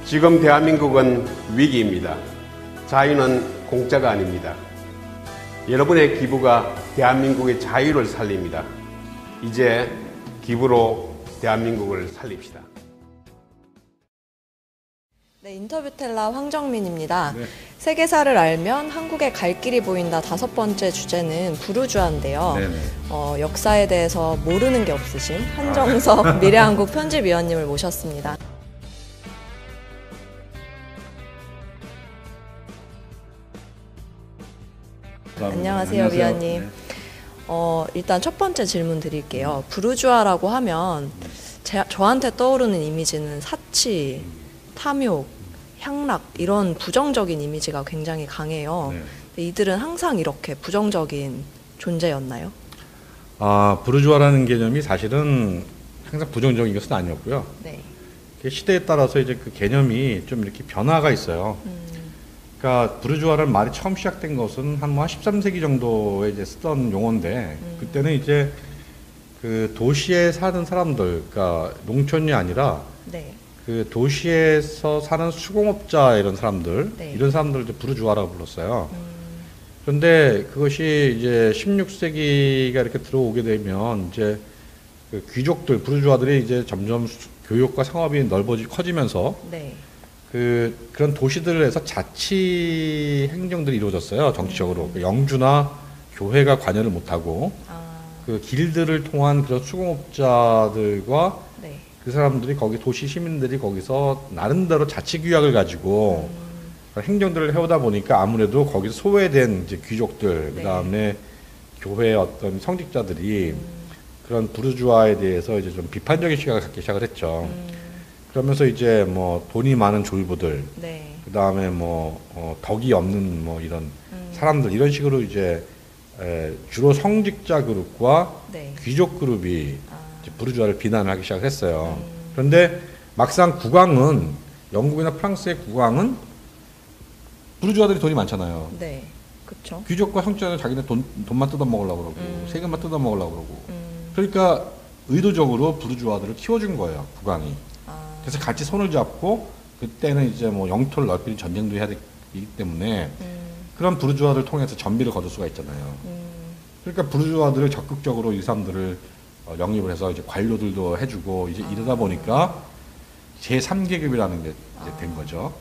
지금 대한민국은 위기입니다. 자유는 공짜가 아닙니다. 여러분의 기부가 대한민국의 자유를 살립니다. 이제 기부로 대한민국을 살립시다. 네, 인터뷰 텔러 황정민입니다. 네. 세계사를 알면 한국에 갈 길이 보인다 5번째 주제는 부르주아인데요. 역사에 대해서 모르는 게 없으신 한정석 미래한국 편집위원님을 모셨습니다. 안녕하세요, 위원님. 네. 일단 첫 번째 질문 드릴게요. 부르주아라고 하면 저한테 떠오르는 이미지는 사치, 탐욕, 향락 이런 부정적인 이미지가 굉장히 강해요. 네. 근데 이들은 항상 이렇게 부정적인 존재였나요? 부르주아라는 개념이 사실은 항상 부정적인 것은 아니었고요. 네. 시대에 따라서 이제 그 개념이 좀 이렇게 변화가 있어요. 그러니까 부르주아라는 말이 처음 시작된 것은 한 13세기 정도에 이제 쓰던 용어인데 그때는 이제 그 도시에 사는 사람들, 그러니까 농촌이 아니라 네. 그 도시에서 사는 수공업자 이런 사람들, 네. 이런 사람들을 이제 부르주아라고 불렀어요. 그런데 그것이 이제 16세기가 이렇게 들어오게 되면 이제 그 귀족들, 부르주아들이 이제 점점 교육과 상업이 커지면서 네. 그런 도시들에서 자치 행정들이 이루어졌어요. 정치적으로. 영주나 교회가 관여를 못하고 그 길들을 통한 그런 수공업자들과 네. 그 사람들이 거기 도시 시민들이 거기서 나름대로 자치 규약을 가지고 행정들을 해오다 보니까 아무래도 거기서 소외된 이제 귀족들, 네. 그다음에 교회의 어떤 성직자들이 그런 부르주아에 대해서 이제 좀 비판적인 시각을 갖기 시작을 했죠. 그러면서 이제 뭐 돈이 많은 졸부들, 네. 그다음에 덕이 없는 뭐 이런 사람들 이런 식으로 이제 주로 성직자 그룹과 네. 귀족 그룹이 이제 부르주아를 비난하기 시작했어요. 그런데 막상 국왕은 영국이나 프랑스의 국왕은 부르주아들이 돈이 많잖아요. 네. 그렇죠. 귀족과 성직자는 자기네 돈만 뜯어 먹으려고 그러고 세금만 뜯어 먹으려고 그러고 그러니까 의도적으로 부르주아들을 키워준 거예요, 국왕이. 그래서 같이 손을 잡고 그때는 이제 뭐 영토를 넓히는 전쟁도 해야 되기 때문에 그런 부르주아들을 통해서 전비를 거둘 수가 있잖아요. 그러니까 부르주아들을 적극적으로 이 사람들을 영입을 해서 이제 관료들도 해주고 이제 이러다 보니까 제3계급이라는 게 이제 된 거죠.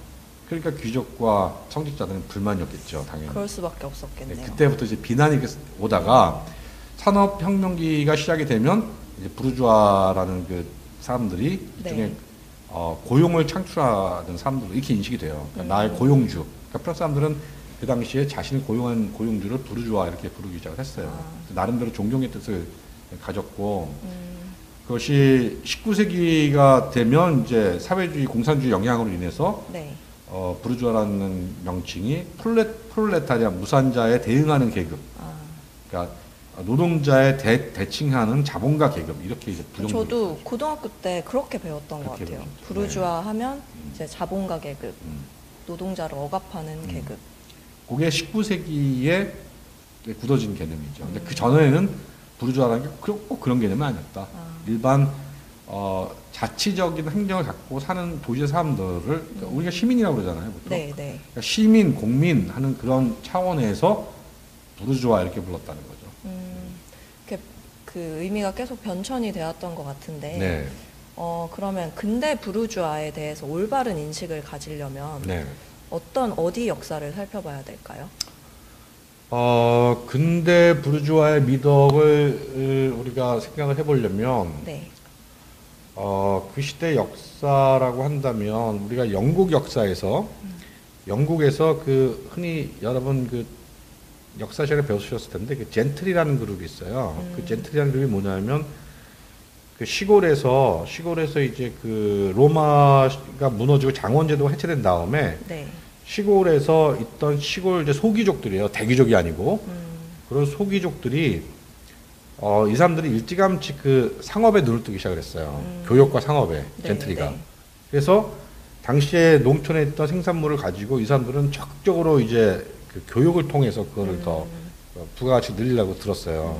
그러니까 귀족과 성직자들은 불만이었겠죠, 당연히. 그럴 수밖에 없었겠네요. 네, 그때부터 이제 비난이 오다가 산업혁명기가 시작이 되면 이제 부르주아라는 그 사람들이 네. 그중에 고용을 창출하는 사람들 이렇게 인식이 돼요. 그러니까 나의 고용주. 그러니까 프랑스 사람들은 그 당시에 자신이 고용한 고용주를 부르주아 이렇게 부르기 시작을 했어요. 나름대로 존경의 뜻을 가졌고 그것이 19세기가 되면 이제 사회주의 공산주의 영향으로 인해서 네. 부르주아라는 명칭이 프롤레타리아 무산자에 대응하는 계급. 그러니까 노동자에 대칭하는 자본가 계급 이렇게 이제 부정적으로. 저도 고등학교 때 그렇게 배웠던 것 같아요. 배웠죠. 부르주아 하면 이제 자본가 계급, 노동자를 억압하는 계급. 그게 19세기에 굳어진 개념이죠. 근데 그 전에는 부르주아라는 게 꼭 그런 개념은 아니었다. 일반 자치적인 행정을 갖고 사는 도시의 사람들을 그러니까 우리가 시민이라고 그러잖아요. 보통. 네, 네. 그러니까 시민, 공민 하는 그런 차원에서 부르주아 이렇게 불렀다는 거죠. 그 의미가 계속 변천이 되었던 것 같은데 네. 그러면 근대 부르주아에 대해서 올바른 인식을 가지려면 네. 어디 역사를 살펴봐야 될까요? 근대 부르주아의 미덕을 우리가 생각을 해보려면 네. 그 시대 역사라고 한다면 우리가 영국 역사에서 영국에서 그 흔히 여러분 그 역사 시간에 배우셨을 텐데 그 젠틀이라는 그룹이 있어요. 그 젠틀이라는 그룹이 뭐냐면 그 시골에서 이제 그 로마가 무너지고 장원제도가 해체된 다음에 네. 시골에서 있던 시골 이제 소귀족들이에요. 대귀족이 아니고 그런 소귀족들이 이 사람들이 일찌감치 그 상업에 눈을 뜨기 시작을 했어요. 교역과 상업에 젠틀이가. 네. 그래서 당시에 농촌에 있던 생산물을 가지고 이 사람들은 적극적으로 이제 그 교육을 통해서 그거를 더 부가가치 늘리려고 들었어요.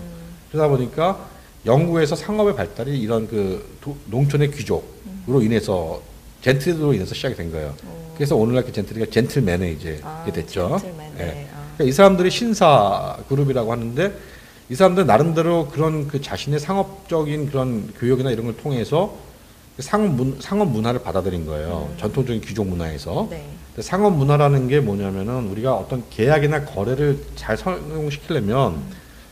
그러다 보니까 영국에서 상업의 발달이 이런 그 농촌의 귀족으로 인해서 젠틀리로 인해서 시작이 된 거예요. 그래서 오늘날 그 젠틀리가 젠틀매네이제 됐죠. 젠틀맨. 예. 네. 그러니까 이 사람들이 신사 그룹이라고 하는데 이 사람들 나름대로 그런 그 자신의 상업적인 그런 교육이나 이런 걸 통해서 상업 문화를 받아들인 거예요. 전통적인 귀족 문화에서. 네. 상업 문화라는 게 뭐냐면은 우리가 어떤 계약이나 거래를 잘 성공시키려면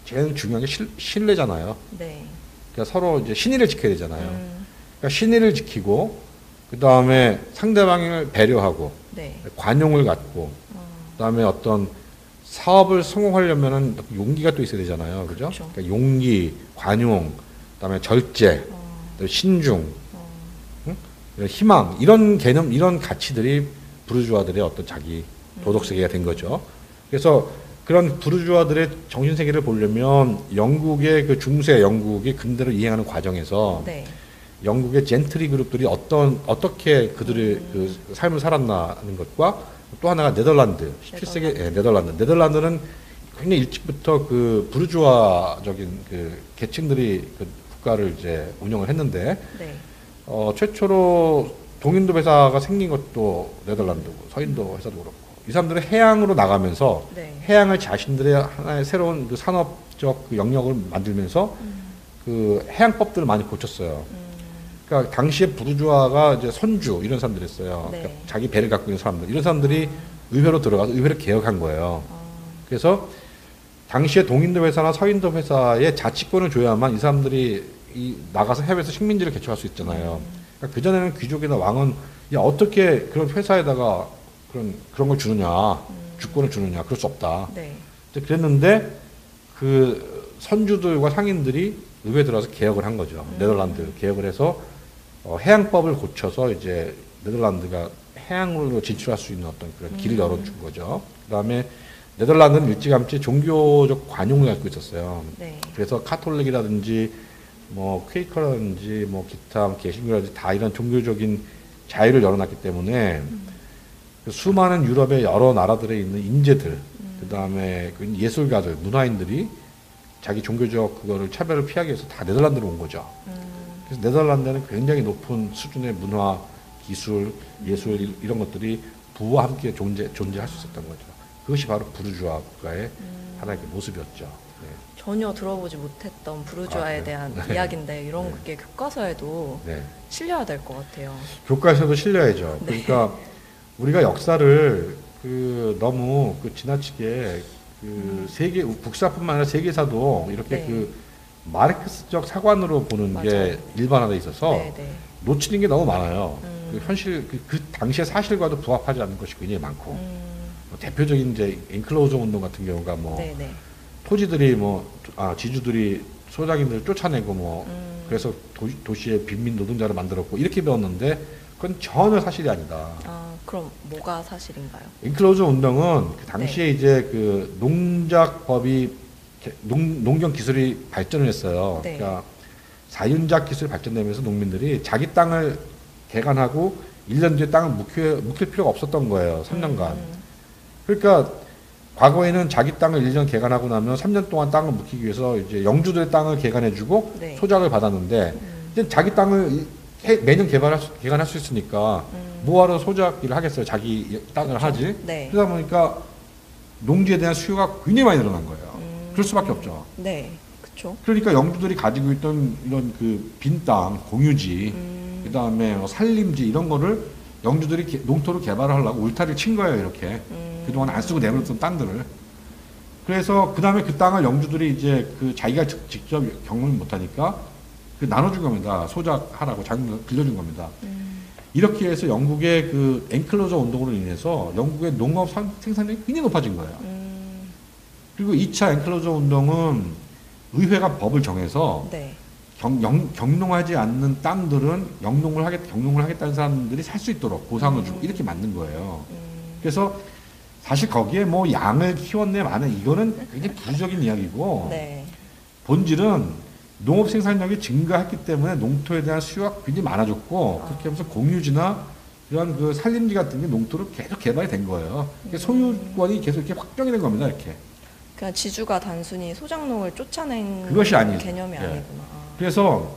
제일 중요한 게 신뢰잖아요. 네. 그러니까 서로 이제 신의를 지켜야 되잖아요. 그러니까 신의를 지키고 그 다음에 상대방을 배려하고 네. 관용을 갖고 그 다음에 어떤 사업을 성공하려면은 용기가 또 있어야 되잖아요. 그죠? 그렇죠. 그러니까 용기, 관용, 그 다음에 절제, 또 신중, 응? 희망, 이런 개념, 이런 가치들이 부르주아들의 어떤 자기 도덕 세계가 된 거죠. 그래서 그런 부르주아들의 정신 세계를 보려면 영국의 그 중세 영국이 근대로 이행하는 과정에서 네. 영국의 젠트리 그룹들이 어떻게 그들의 그 삶을 살았나는 것과 또 하나가 네덜란드, 17세기 네덜란드는 굉장히 일찍부터 그 부르주아적인 그 계층들이 그 국가를 이제 운영을 했는데 네. 최초로 동인도 회사가 생긴 것도 네덜란드고 서인도 회사도 그렇고 이 사람들은 해양으로 나가면서 네. 해양을 자신들의 하나의 새로운 그 산업적 그 영역을 만들면서 그 해양법들을 많이 고쳤어요. 그러니까 당시에 부르주아가 이제 선주 이런 사람들이었어요. 네. 그러니까 자기 배를 갖고 있는 사람들 이런 사람들이 의회로 들어가서 의회를 개혁한 거예요. 그래서 당시에 동인도 회사나 서인도 회사의 자치권을 줘야만 이 사람들이 나가서 해외에서 식민지를 개척할 수 있잖아요. 그러니까 그전에는 귀족이나 왕은 야 어떻게 그런 회사에다가 그런 걸 주느냐, 주권을 주느냐, 그럴 수 없다. 네. 그랬는데 그 선주들과 상인들이 의회에 들어가서 개혁을 한 거죠. 네덜란드 개혁을 해서 해양법을 고쳐서 이제 네덜란드가 해양으로 진출할 수 있는 어떤 그런 길을 열어준 거죠. 그다음에 네덜란드는 일찌감치 종교적 관용을 갖고 있었어요. 네. 그래서 카톨릭이라든지 뭐 퀘이커라든지 뭐 기타 개신교라든지 다 이런 종교적인 자유를 열어놨기 때문에 그 수많은 유럽의 여러 나라들에 있는 인재들, 그다음에 그 예술가들, 문화인들이 자기 종교적 그거를 차별을 피하기 위해서 다 네덜란드로 온 거죠. 그래서 네덜란드는 굉장히 높은 수준의 문화, 기술, 예술 이런 것들이 부와 함께 존재할 수 있었던 거죠. 그것이 바로 부르주아 국가의 하나의 모습이었죠. 네. 전혀 들어보지 못했던 부르주아에 대한 이야기인데 이런 게 교과서에도 실려야 될 것 같아요. 교과서에도 실려야죠. 그러니까 우리가 역사를 너무 지나치게 세계 국사뿐만 아니라 세계사도 이렇게 마르크스적 사관으로 보는 게 일반화돼 있어서 놓치는 게 너무 많아요. 현실 그 당시의 사실과도 부합하지 않는 것이 굉장히 많고 뭐 대표적인 이제 엔클로저 운동 같은 경우가 뭐 토지들이 지주들이 소작인들을 쫓아내고 그래서 도시의 빈민 노동자를 만들었고 이렇게 배웠는데 그건 전혀 사실이 아니다. 그럼 뭐가 사실인가요? 엔클로저 운동은 그 당시에 이제 그 농작법이 농경 기술이 발전을 했어요. 그러니까 사윤작 기술이 발전되면서 농민들이 자기 땅을 개간하고 1년 뒤에 땅을 묵힐 필요가 없었던 거예요. 3년간. 그러니까 과거에는 자기 땅을 1년 개간하고 나면 3년 동안 땅을 묵히기 위해서 이제 영주들의 땅을 개간해주고 소작을 받았는데 이제 자기 땅을 매년 개간할 수 있으니까 뭐하러 소작 일을 하겠어요. 자기 땅을 하지. 그러다 보니까 농지에 대한 수요가 굉장히 많이 늘어난 거예요. 그럴 수밖에 없죠. 네, 그렇죠. 그러니까 영주들이 가지고 있던 이런 그 빈 땅, 공유지, 그 다음에 산림지 이런 거를 영주들이 농토를 개발을 하려고 울타리를 친 거예요. 이렇게 그동안 안 쓰고 내버렸던 땅들을. 그래서 그 다음에 그 땅을 영주들이 이제 그 자기가 직접 경험을 못하니까 나눠준 겁니다. 소작하라고 자기들 빌려준 겁니다. 이렇게 해서 영국의 그 엔클로저 운동으로 인해서 영국의 농업 생산량이 굉장히 높아진 거예요. 그리고 2차 엔클로저 운동은 의회가 법을 정해서 경농하지 않는 땅들은 경농을 하겠다는 사람들이 살 수 있도록 보상을 주고 이렇게 만든 거예요. 그래서 사실 거기에 뭐 양을 키웠네 마네 이거는 굉장히 부수적인 이야기고 본질은 농업 생산력이 증가했기 때문에 농토에 대한 수요가 굉장히 많아졌고 그렇게 하면서 공유지나 이런 그 산림지 같은 게 농토로 계속 개발이 된 거예요. 소유권이 계속 이렇게 확정이 된 겁니다. 이렇게. 그러니까 지주가 단순히 소작농을 쫓아낸 그것이 아니죠. 개념이 아니구나. 그래서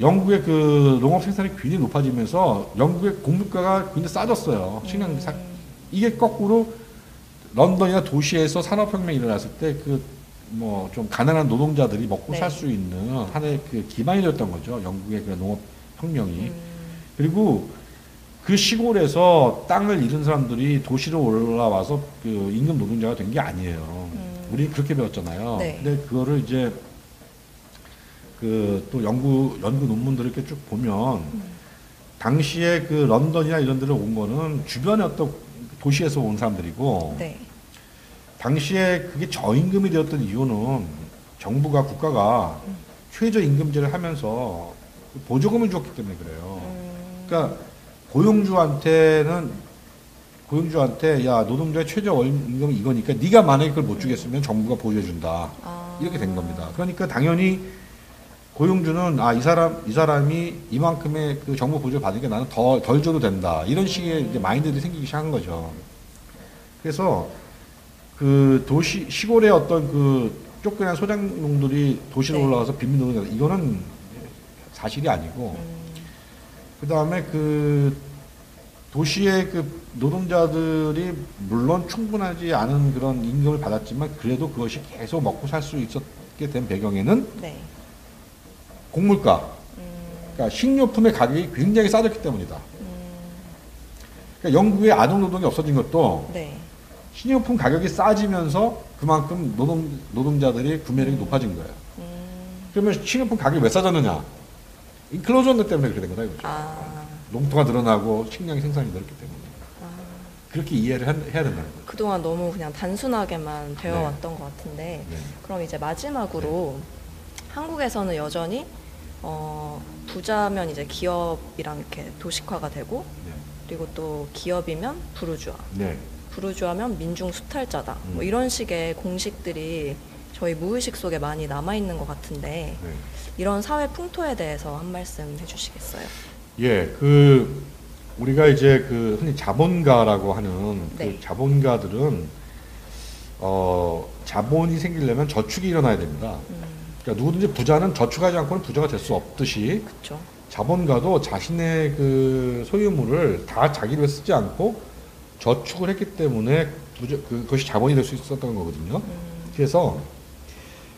영국의 그 농업 생산이 굉장히 높아지면서 영국의 곡물가가 굉장히 싸졌어요. 이게 거꾸로 런던이나 도시에서 산업혁명이 일어났을 때 그 뭐 좀 가난한 노동자들이 먹고 네. 살 수 있는 하나의 그 기반이 됐던 거죠. 영국의 그 농업혁명이. 그리고 그 시골에서 땅을 잃은 사람들이 도시로 올라와서 그 임금 노동자가 된 게 아니에요. 우리 그렇게 배웠잖아요. 네. 근데 그거를 이제 그 또 연구 논문들을 이렇게 쭉 보면 당시에 그 런던이나 이런 데를 온 거는 주변의 어떤 도시에서 온 사람들이고 네. 당시에 그게 저임금이 되었던 이유는 정부가 국가가 최저임금제를 하면서 보조금을 줬기 때문에 그래요. 그러니까 고용주한테 야 노동자의 최저임금이 이거니까 네가 만약에 그걸 못 주겠으면 정부가 보조해준다. 이렇게 된 겁니다. 그러니까 당연히 고용주는 이 사람이 이만큼의 그 정부 보조를 받으니까 나는 덜 줘도 된다. 이런 식의 이제 마인드들이 생기기 시작한 거죠. 그래서 그 시골의 어떤 그 쫓겨난 소작농들이 도시로 네. 올라가서 빈민 노동자 이거는 사실이 아니고 그 다음에 그 도시의 그 노동자들이 물론 충분하지 않은 그런 임금을 받았지만 그래도 그것이 계속 먹고 살 수 있었게 된 배경에는 네. 곡물가, 그러니까 식료품의 가격이 굉장히 싸졌기 때문이다. 그러니까 영국의 아동 노동이 없어진 것도 네. 식료품 가격이 싸지면서 그만큼 노동자들이 구매력이 높아진 거예요. 그러면 식료품 가격이 왜 싸졌느냐? 인클로전드 때문에 그렇게 된 거다 이거죠. 농토가 늘어나고 식량의 생산이 늘었기 때문에. 그렇게 이해를 해야 된다는 거죠. 그동안 너무 그냥 단순하게만 배워왔던 것 같은데 네. 그럼 이제 마지막으로 한국에서는 여전히 부자면 이제 기업이랑 이렇게 도식화가 되고 네. 그리고 또 기업이면 부르주아, 네. 부르주아면 민중 수탈자다. 뭐 이런 식의 공식들이 저희 무의식 속에 많이 남아있는 것 같은데 네. 이런 사회 풍토에 대해서 한 말씀 해주시겠어요? 예, 우리가 이제 흔히 자본가라고 하는 네. 그 자본가들은 자본이 생기려면 저축이 일어나야 됩니다. 그러니까 누구든지 부자는 저축하지 않고는 부자가 될 수 없듯이 그렇죠. 자본가도 자신의 그 소유물을 다 자기를 쓰지 않고 저축을 했기 때문에 그것이 자본이 될 수 있었던 거거든요. 그래서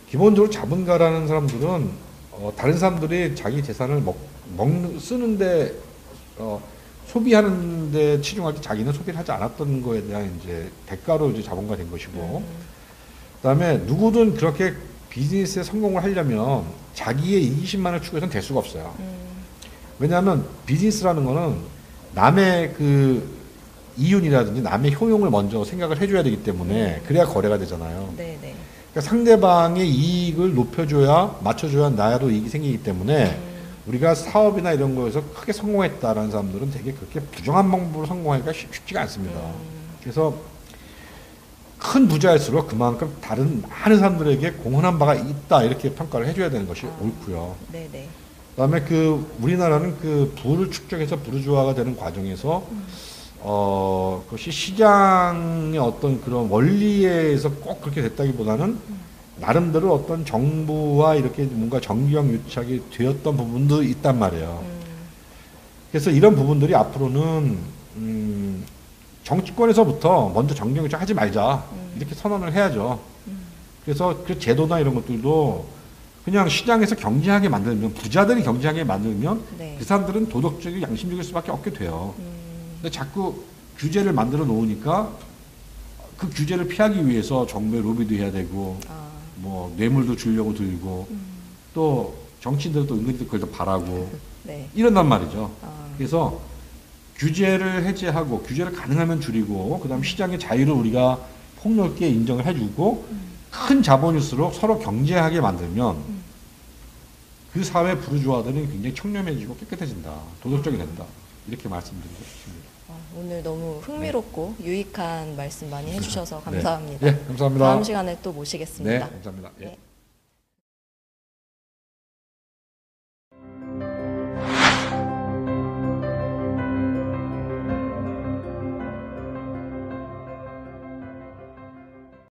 기본적으로 자본가라는 사람들은 다른 사람들이 자기 재산을 쓰는데 소비하는데 치중할 때 자기는 소비를 하지 않았던 거에 대한 이제 대가로 이제 자본가 된 것이고, 그다음에 누구든 그렇게 비즈니스에 성공을 하려면 자기의 이기심만을 추구해서는 될 수가 없어요. 왜냐하면 비즈니스라는 거는 남의 그 이윤이라든지 남의 효용을 먼저 생각을 해줘야 되기 때문에 그래야 거래가 되잖아요. 네네. 그러니까 상대방의 이익을 높여줘야 맞춰줘야 나야도 이익이 생기기 때문에 우리가 사업이나 이런 거에서 크게 성공했다라는 사람들은 되게 그렇게 부정한 방법으로 성공하기가 쉽지가 않습니다. 그래서 큰 부자일수록 그만큼 다른 많은 사람들에게 공헌한 바가 있다 이렇게 평가를 해줘야 되는 것이 옳고요. 네네. 그다음에 우리나라는 그 부를 축적해서 부르주아가 되는 과정에서 그것이 시장의 어떤 그런 원리에 의해서 꼭 그렇게 됐다기보다는 나름대로 어떤 정부와 이렇게 뭔가 정규형 유착이 되었던 부분도 있단 말이에요. 그래서 이런 부분들이 앞으로는 정치권에서부터 먼저 정규형 유착하지 말자 이렇게 선언을 해야죠. 그래서 그 제도나 이런 것들도 그냥 시장에서 경쟁하게 만들면 부자들이 경쟁하게 만들면 네. 그 사람들은 도덕적이고 양심적일 수밖에 없게 돼요. 근데 자꾸 규제를 만들어 놓으니까 그 규제를 피하기 위해서 정부에 로비도 해야 되고 뭐 뇌물도 주려고 들고 또 정치인들은 또 은근히 그걸 더 바라고 네. 이런단 말이죠. 그래서 규제를 해제하고 규제를 가능하면 줄이고 그다음 시장의 자유를 우리가 폭넓게 인정을 해주고 큰 자본일수록 서로 경쟁하게 만들면 그 사회 부르주아들은 굉장히 청렴해지고 깨끗해진다. 도덕적이 된다. 이렇게 말씀드리고 싶습니다. 오늘 너무 흥미롭고 유익한 말씀 많이 해주셔서 감사합니다. 네, 감사합니다. 다음 시간에 또 모시겠습니다. 네, 감사합니다. 예. 네.